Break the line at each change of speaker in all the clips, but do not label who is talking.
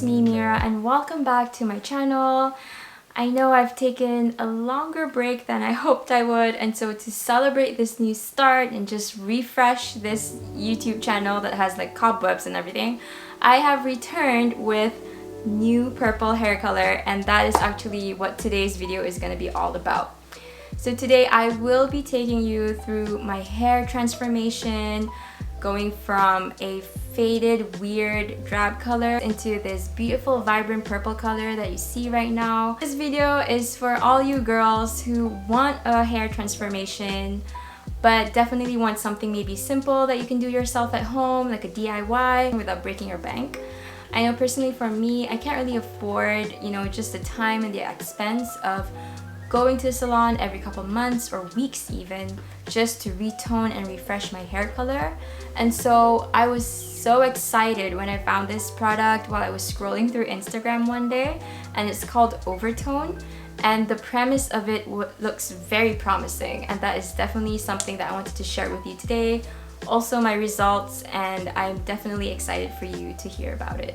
me, Mira, and welcome back to my channel. I know I've taken a longer break than I hoped I would, and so to celebrate this new start and just refresh this YouTube channel that has like cobwebs and everything, I have returned with new purple hair color, and that is actually what today's video is going to be all about. So today I will be taking you through my hair transformation, going from a faded, weird drab color into this beautiful, vibrant purple color that you see right now. This video is for all you girls who want a hair transformation, but definitely want something maybe simple that you can do yourself at home, like a DIY, without breaking your bank. I know personally for me, I can't really afford, just the time and the expense of going to the salon every couple months or weeks even, just to retone and refresh my hair color. And so I was so excited when I found this product while I was scrolling through Instagram one day, and it's called Overtone, and the premise of it looks very promising, and that is definitely something that I wanted to share with you today. Also my results, and I'm definitely excited for you to hear about it.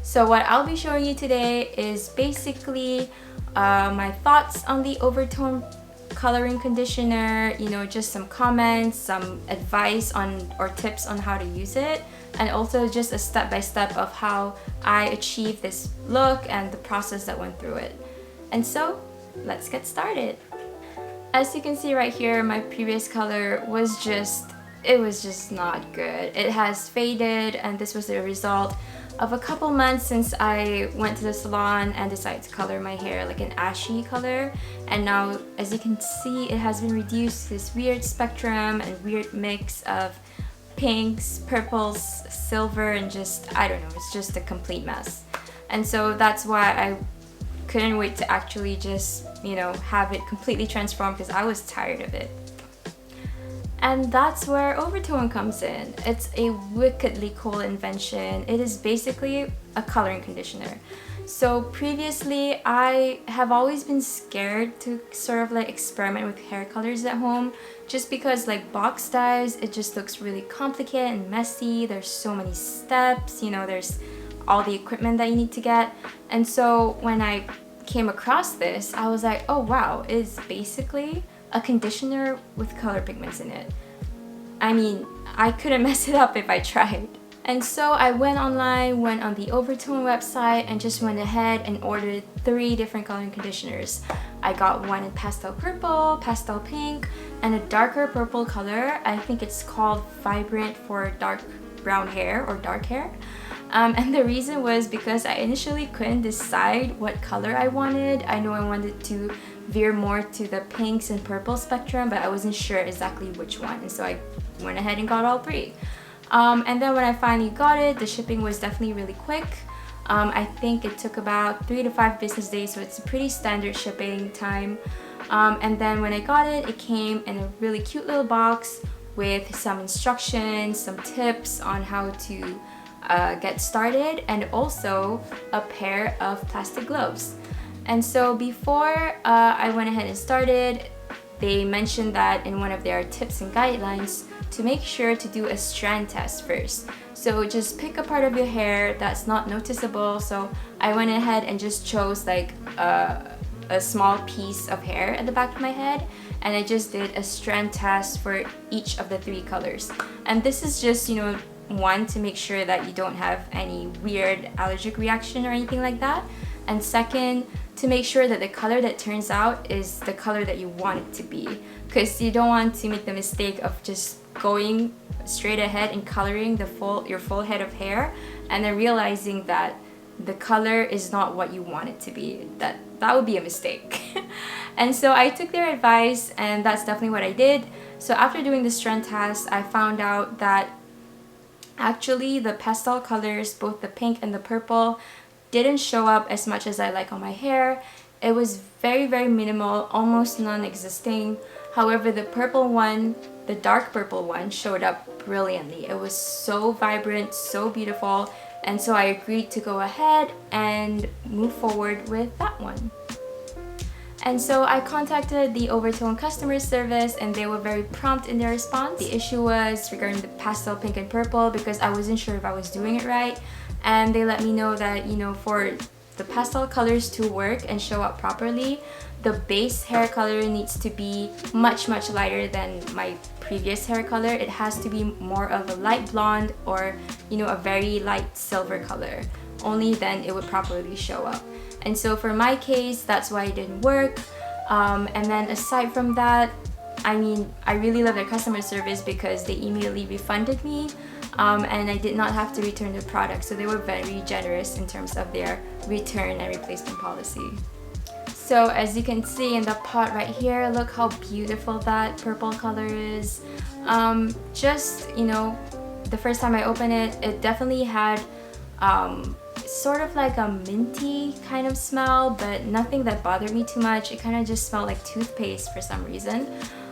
So what I'll be showing you today is basically my thoughts on the Overtone coloring conditioner, just some comments, some advice on or tips on how to use it, and also just a step-by-step of how I achieved this look and the process that went through it. And so let's get started. As you can see right here, my previous color was just not good. It has faded, and this was the result of a couple months since I went to the salon and decided to color my hair like an ashy color. And now, as you can see, it has been reduced to this weird spectrum and weird mix of pinks, purples, silver, and just, I don't know, it's just a complete mess. And so that's why I couldn't wait to actually just, have it completely transformed, because I was tired of it. And that's where Overtone comes in. It's a wickedly cool invention. It is basically a coloring conditioner. So previously, I have always been scared to sort of like experiment with hair colors at home, just because like box dyes, it just looks really complicated and messy. There's so many steps, there's all the equipment that you need to get. And so when I came across this, I was like, oh wow, it's basically a conditioner with color pigments in it. I mean, I couldn't mess it up if I tried. And so I went online, went on the Overtone website, and just went ahead and ordered 3 different coloring conditioners. I got one in pastel purple, pastel pink, and a darker purple color. I think it's called Vibrant for dark brown hair or dark hair. And the reason was because I initially couldn't decide what color I wanted. I know I wanted to veer more to the pinks and purple spectrum, but I wasn't sure exactly which one, and so I went ahead and got all 3. And then when I finally got it, the shipping was definitely really quick. I think it took about 3 to 5 business days, so it's a pretty standard shipping time. And then when I got it, it came in a really cute little box with some instructions, some tips on how to get started, and also a pair of plastic gloves. And so before I went ahead and started, they mentioned that in one of their tips and guidelines to make sure to do a strand test first. So just pick a part of your hair that's not noticeable. So I went ahead and just chose like a small piece of hair at the back of my head, and I just did a strand test for each of the 3 colors. And this is just, one, to make sure that you don't have any weird allergic reaction or anything like that, and second, to make sure that the color that turns out is the color that you want it to be, because you don't want to make the mistake of just going straight ahead and coloring your full head of hair and then realizing that the color is not what you want it to be. That would be a mistake. And so I took their advice, and that's definitely what I did. So after doing the strand test, I found out that actually the pastel colors, both the pink and the purple, didn't show up as much as I like on my hair. It was very, very minimal, almost non-existing. However, the purple one, the dark purple one, showed up brilliantly. It was so vibrant, so beautiful, and so I agreed to go ahead and move forward with that one. And so I contacted the Overtone customer service, and they were very prompt in their response. The issue was regarding the pastel pink and purple, because I wasn't sure if I was doing it right. and they let me know that, you know, for the pastel colors to work and show up properly, the base hair color needs to be much lighter than my previous hair color. It has to be more of a light blonde or, you know, a very light silver color. Only then it would properly show up. And so for my case, that's why it didn't work. And then aside from that, I mean, I really love their customer service because they immediately refunded me, and I did not have to return the product. So they were very generous in terms of their return and replacement policy. So as you can see in the pot right here, look how beautiful that purple color is. Just, you know, the first time I opened it, it definitely had sort of like a minty kind of smell, but nothing that bothered me too much. It kind of just smelled like toothpaste for some reason.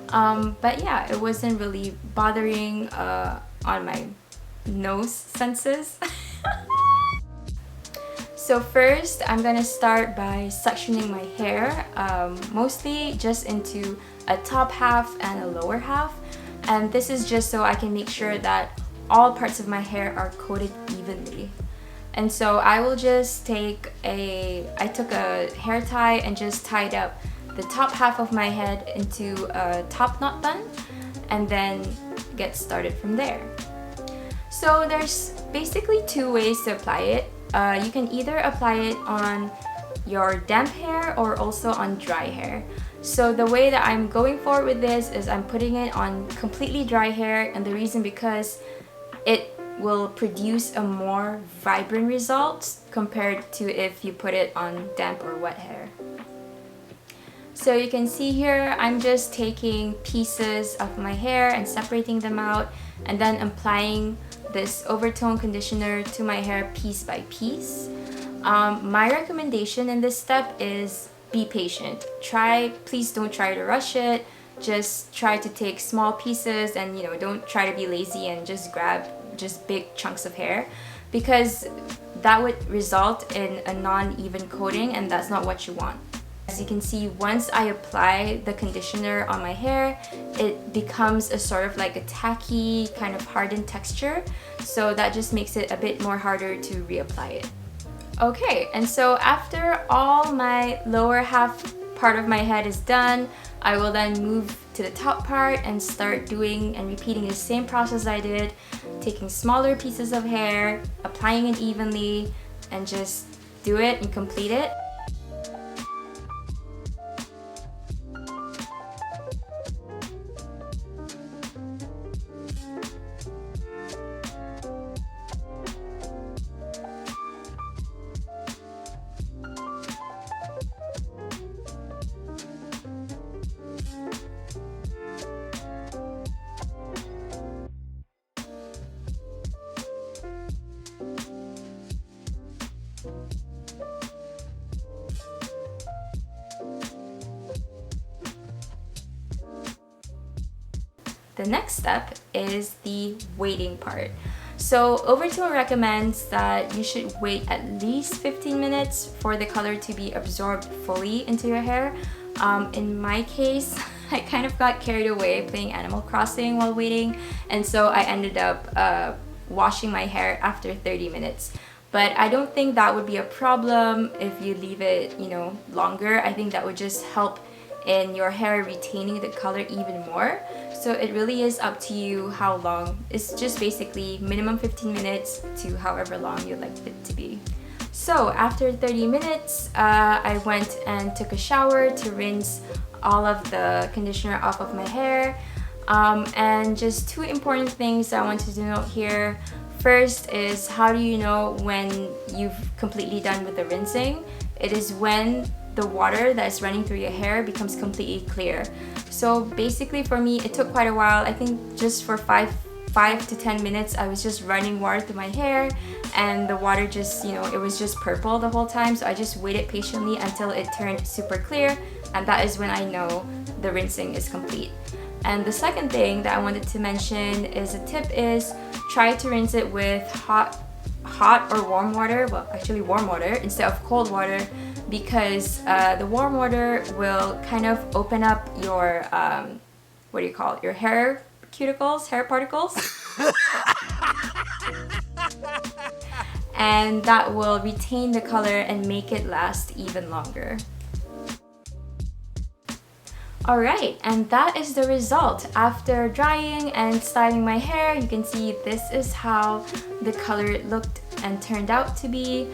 But yeah, it wasn't really bothering on my nose senses. So first, I'm gonna start by sectioning my hair, mostly just into a top half and a lower half. And this is just so I can make sure that all parts of my hair are coated evenly. And so I will just I took a hair tie and just tied up the top half of my head into a top knot bun, and then get started from there. So there's basically two ways to apply it. You can either apply it on your damp hair or also on dry hair. So the way that I'm going forward with this is I'm putting it on completely dry hair, and the reason because it will produce a more vibrant result compared to if you put it on damp or wet hair. So you can see here, I'm just taking pieces of my hair and separating them out, and then applying this Overtone conditioner to my hair piece by piece. My recommendation in this step is be patient. Please don't try to rush it. Just try to take small pieces, and you know, don't try to be lazy and just grab just big chunks of hair, because that would result in a non-even coating, and that's not what you want. As you can see, once I apply the conditioner on my hair, it becomes a sort of like a tacky kind of hardened texture, so that just makes it a bit more harder to reapply it. Okay, and so after all my lower half part of my head is done, I will then move to the top part and start doing and repeating the same process I did, taking smaller pieces of hair, applying it evenly, and just do it and complete it. The next step is the waiting part. So Overtone recommends that you should wait at least 15 minutes for the color to be absorbed fully into your hair. In my case, I kind of got carried away playing Animal Crossing while waiting, and so I ended up washing my hair after 30 minutes. But I don't think that would be a problem if you leave it, you know, longer. I think that would just help in your hair retaining the color even more. So it really is up to you how long. It's just basically minimum 15 minutes to however long you'd like it to be. So after 30 minutes, I went and took a shower to rinse all of the conditioner off of my hair. And just two important things I wanted to note here. First is, how do you know when you've completely done with the rinsing? It is when the water that is running through your hair becomes completely clear. So basically for me, it took quite a while. I think just for 5 to 10 minutes, I was just running water through my hair, and the water just, you know, it was just purple the whole time. So I just waited patiently until it turned super clear, and that is when I know the rinsing is complete. And the second thing that I wanted to mention is a tip is try to rinse it with hot or warm water. Well, actually warm water instead of cold water, because the warm water will kind of open up your what do you call it? Your hair cuticles, hair particles. and that will retain the color and make it last even longer. Alright, and that is the result. After drying and styling my hair, you can see this is how the color looked and turned out to be.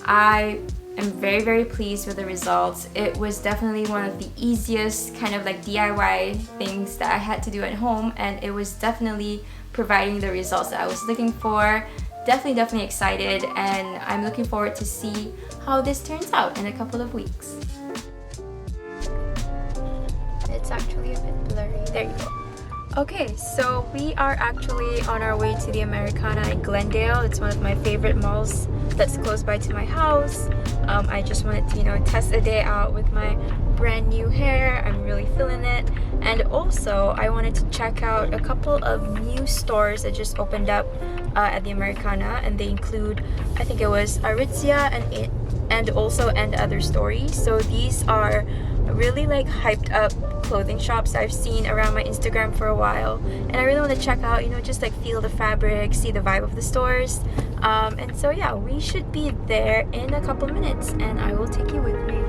I am very pleased with the results. It was definitely one of the easiest kind of like DIY things that I had to do at home, and it was definitely providing the results that I was looking for. Definitely excited, and I'm looking forward to see how this turns out in a couple of weeks. It's actually a bit blurry. There you go. Okay, so we are actually on our way to the Americana in Glendale. It's one of my favorite malls that's close by to my house. I just wanted to, you know, test a day out with my brand new hair. I'm really feeling it. And also, I wanted to check out a couple of new stores that just opened up at the Americana, and they include, I think it was Aritzia and also And Other Stories. So these are really like hyped up clothing shops I've seen around my Instagram for a while, and I really want to check out, you know, just like feel the fabric, see the vibe of the stores. And so yeah, we should be there in a couple minutes, and I will take you with me.